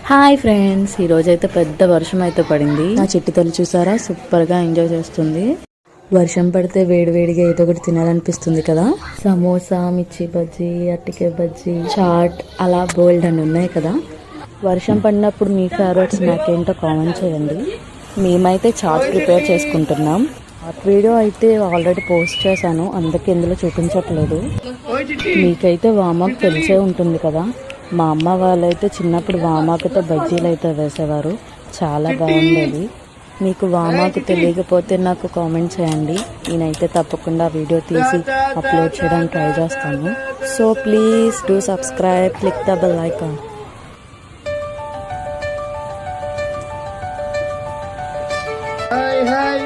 Hi friends, ఈరోజైతే పెద్ద వర్షం అయితే పడింది. నా చిట్టి తల్లి చూసారా, సూపర్గా ఎంజాయ్ చేస్తుంది. వర్షం పడితే వేడివేడిగా ఏదో ఒకటి తినాలనిపిస్తుంది కదా. సమోసా, మిర్చి బజ్జీ, అరటికాయ బజ్జీ, చాట్, అలా బోల్డ్ అని ఉన్నాయి కదా. వర్షం పడినప్పుడు మీ ఫేవరెట్ స్నాక్ ఏంటో కామెంట్ చేయండి. మేమైతే చాట్ ప్రిపేర్ చేసుకుంటున్నాం. చాట్ వీడియో అయితే ఆల్రెడీ పోస్ట్ చేశాను, అందుకే ఇందులో చూపించట్లేదు. మీకైతే వామాకు తెలిసే ఉంటుంది కదా. మా అమ్మ వాళ్ళైతే చిన్నప్పుడు వామాకుతో బజ్జీలు అయితే వేసేవారు, చాలా బాగుండేది. మీకు వామాకు తెలియకపోతే నాకు కామెంట్ చేయండి, నేనైతే తప్పకుండా వీడియో తీసి అప్లోడ్ చేయడానికి ట్రై చేస్తాను. So please do subscribe, click the bell icon. Hi hi